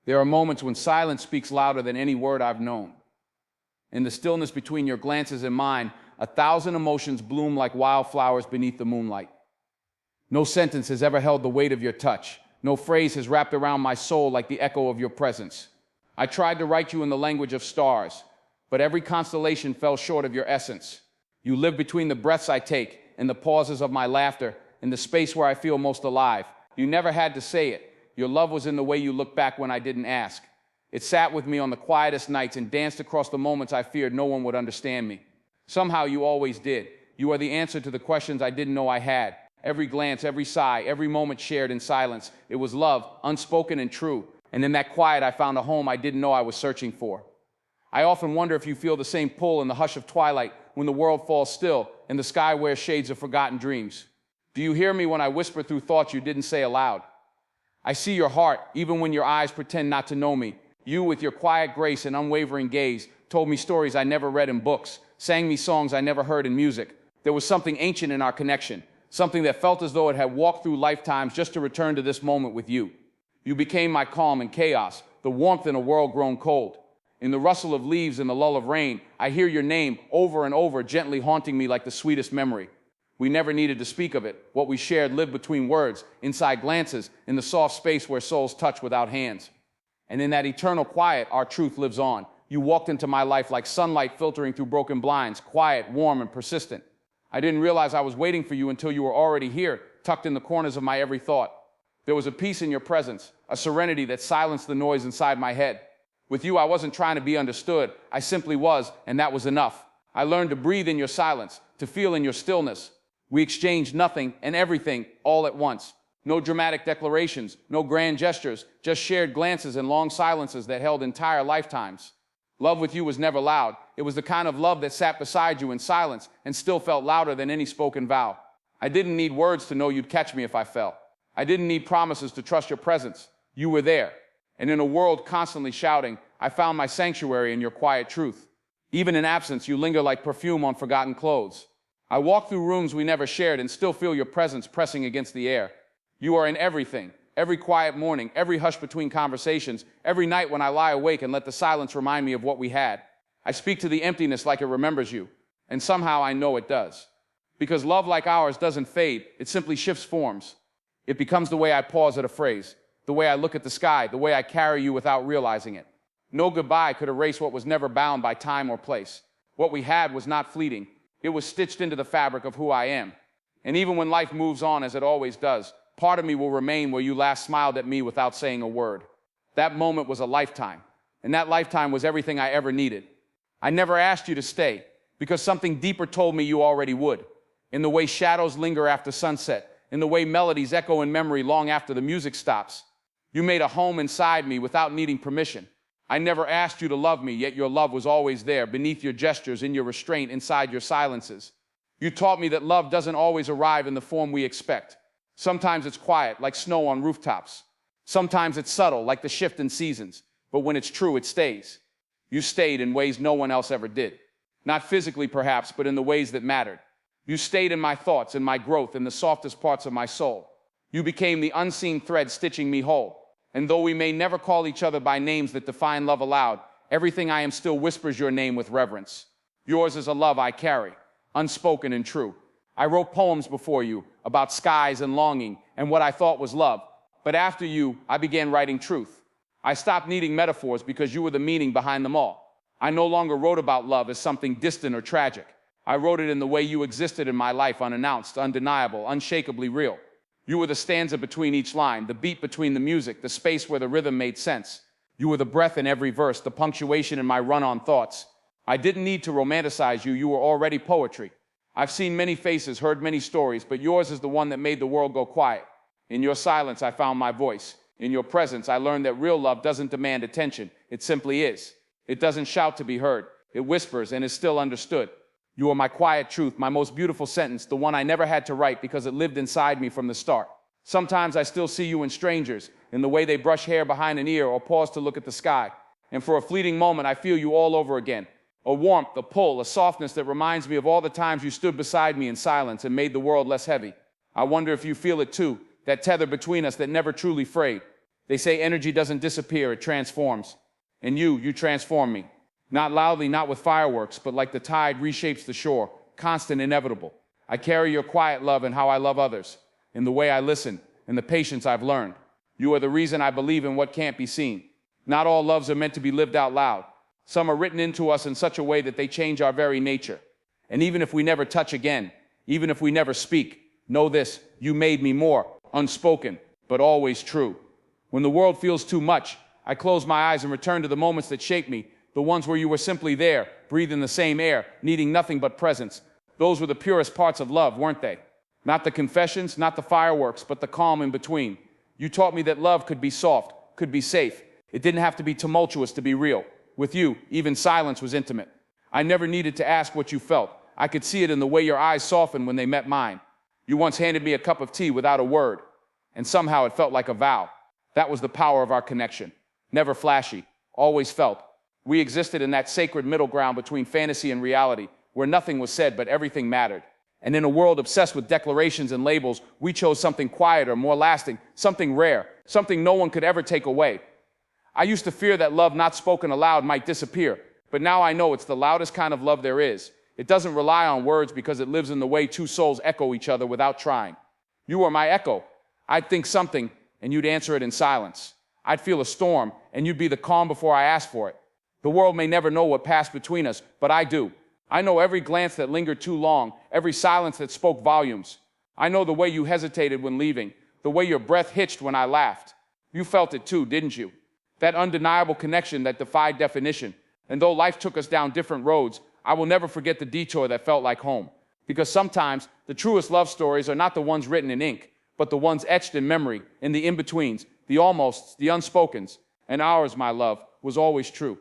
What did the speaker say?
There are moments when silence speaks louder than any word I've known. In the stillness between your glances and mine, 1,000 emotions bloom like wildflowers beneath the moonlight. No sentence has ever held the weight of your touch. No phrase has wrapped around my soul like the echo of your presence. I tried to write you in the language of stars, but every constellation fell short of your essence. You live between the breaths I take and the pauses of my laughter, in the space where I feel most alive. You never had to say it. Your love was in the way you looked back when I didn't ask. It sat with me on the quietest nights and danced across the moments I feared no one would understand me. Somehow you always did. You are the answer to the questions I didn't know I had. Every glance, every sigh, every moment shared in silence. It was love, unspoken and true. And in that quiet, I found a home I didn't know I was searching for. I often wonder if you feel the same pull in the hush of twilight when the world falls still and the sky wears shades of forgotten dreams. Do you hear me when I whisper through thoughts you didn't say aloud? I see your heart, even when your eyes pretend not to know me. You, with your quiet grace and unwavering gaze, told me stories I never read in books, sang me songs I never heard in music. There was something ancient in our connection, something that felt as though it had walked through lifetimes just to return to this moment with you. You became my calm in chaos, the warmth in a world grown cold. In the rustle of leaves and the lull of rain, I hear your name over and over, gently haunting me like the sweetest memory. We never needed to speak of it. What we shared lived between words, inside glances, in the soft space where souls touch without hands. And in that eternal quiet, our truth lives on. You walked into my life like sunlight filtering through broken blinds, quiet, warm, and persistent. I didn't realize I was waiting for you until you were already here, tucked in the corners of my every thought. There was a peace in your presence, a serenity that silenced the noise inside my head. With you, I wasn't trying to be understood. I simply was, and that was enough. I learned to breathe in your silence, to feel in your stillness. We exchanged nothing and everything all at once. No dramatic declarations, no grand gestures, just shared glances and long silences that held entire lifetimes. Love with you was never loud. It was the kind of love that sat beside you in silence and still felt louder than any spoken vow. I didn't need words to know you'd catch me if I fell. I didn't need promises to trust your presence. You were there. And in a world constantly shouting, I found my sanctuary in your quiet truth. Even in absence, you linger like perfume on forgotten clothes. I walk through rooms we never shared and still feel your presence pressing against the air. You are in everything, every quiet morning, every hush between conversations, every night when I lie awake and let the silence remind me of what we had. I speak to the emptiness like it remembers you, and somehow I know it does. Because love like ours doesn't fade, it simply shifts forms. It becomes the way I pause at a phrase, the way I look at the sky, the way I carry you without realizing it. No goodbye could erase what was never bound by time or place. What we had was not fleeting. It was stitched into the fabric of who I am. And even when life moves on, as it always does, part of me will remain where you last smiled at me without saying a word. That moment was a lifetime, and that lifetime was everything I ever needed. I never asked you to stay, because something deeper told me you already would. In the way shadows linger after sunset, in the way melodies echo in memory long after the music stops. You made a home inside me without needing permission. I never asked you to love me, yet your love was always there, beneath your gestures, in your restraint, inside your silences. You taught me that love doesn't always arrive in the form we expect. Sometimes it's quiet, like snow on rooftops. Sometimes it's subtle, like the shift in seasons. But when it's true, it stays. You stayed in ways no one else ever did. Not physically, perhaps, but in the ways that mattered. You stayed in my thoughts, in my growth, in the softest parts of my soul. You became the unseen thread stitching me whole. And though we may never call each other by names that define love aloud, everything I am still whispers your name with reverence. Yours is a love I carry, unspoken and true. I wrote poems before you about skies and longing and what I thought was love. But after you, I began writing truth. I stopped needing metaphors because you were the meaning behind them all. I no longer wrote about love as something distant or tragic. I wrote it in the way you existed in my life, unannounced, undeniable, unshakably real. You were the stanza between each line, the beat between the music, the space where the rhythm made sense. You were the breath in every verse, the punctuation in my run-on thoughts. I didn't need to romanticize you. You were already poetry. I've seen many faces, heard many stories, but yours is the one that made the world go quiet. In your silence, I found my voice. In your presence, I learned that real love doesn't demand attention. It simply is. It doesn't shout to be heard. It whispers and is still understood. You are my quiet truth, my most beautiful sentence, the one I never had to write because it lived inside me from the start. Sometimes I still see you in strangers, in the way they brush hair behind an ear or pause to look at the sky. And for a fleeting moment, I feel you all over again. A warmth, a pull, a softness that reminds me of all the times you stood beside me in silence and made the world less heavy. I wonder if you feel it too, that tether between us that never truly frayed. They say energy doesn't disappear, it transforms. And you transform me. Not loudly, not with fireworks, but like the tide reshapes the shore, constant, inevitable. I carry your quiet love in how I love others, in the way I listen, in the patience I've learned. You are the reason I believe in what can't be seen. Not all loves are meant to be lived out loud. Some are written into us in such a way that they change our very nature. And even if we never touch again, even if we never speak, know this, you made me more, unspoken, but always true. When the world feels too much, I close my eyes and return to the moments that shape me, the ones where you were simply there, breathing the same air, needing nothing but presence. Those were the purest parts of love, weren't they? Not the confessions, not the fireworks, but the calm in between. You taught me that love could be soft, could be safe. It didn't have to be tumultuous to be real. With you, even silence was intimate. I never needed to ask what you felt. I could see it in the way your eyes softened when they met mine. You once handed me a cup of tea without a word, and somehow it felt like a vow. That was the power of our connection. Never flashy, always felt. We existed in that sacred middle ground between fantasy and reality, where nothing was said but everything mattered. And in a world obsessed with declarations and labels, we chose something quieter, more lasting, something rare, something no one could ever take away. I used to fear that love not spoken aloud might disappear, but now I know it's the loudest kind of love there is. It doesn't rely on words because it lives in the way two souls echo each other without trying. You are my echo. I'd think something, and you'd answer it in silence. I'd feel a storm, and you'd be the calm before I asked for it. The world may never know what passed between us, but I do. I know every glance that lingered too long, every silence that spoke volumes. I know the way you hesitated when leaving, the way your breath hitched when I laughed. You felt it too, didn't you? That undeniable connection that defied definition. And though life took us down different roads, I will never forget the detour that felt like home. Because sometimes the truest love stories are not the ones written in ink, but the ones etched in memory, in the in-betweens, the almosts, the unspokens. And ours, my love, was always true.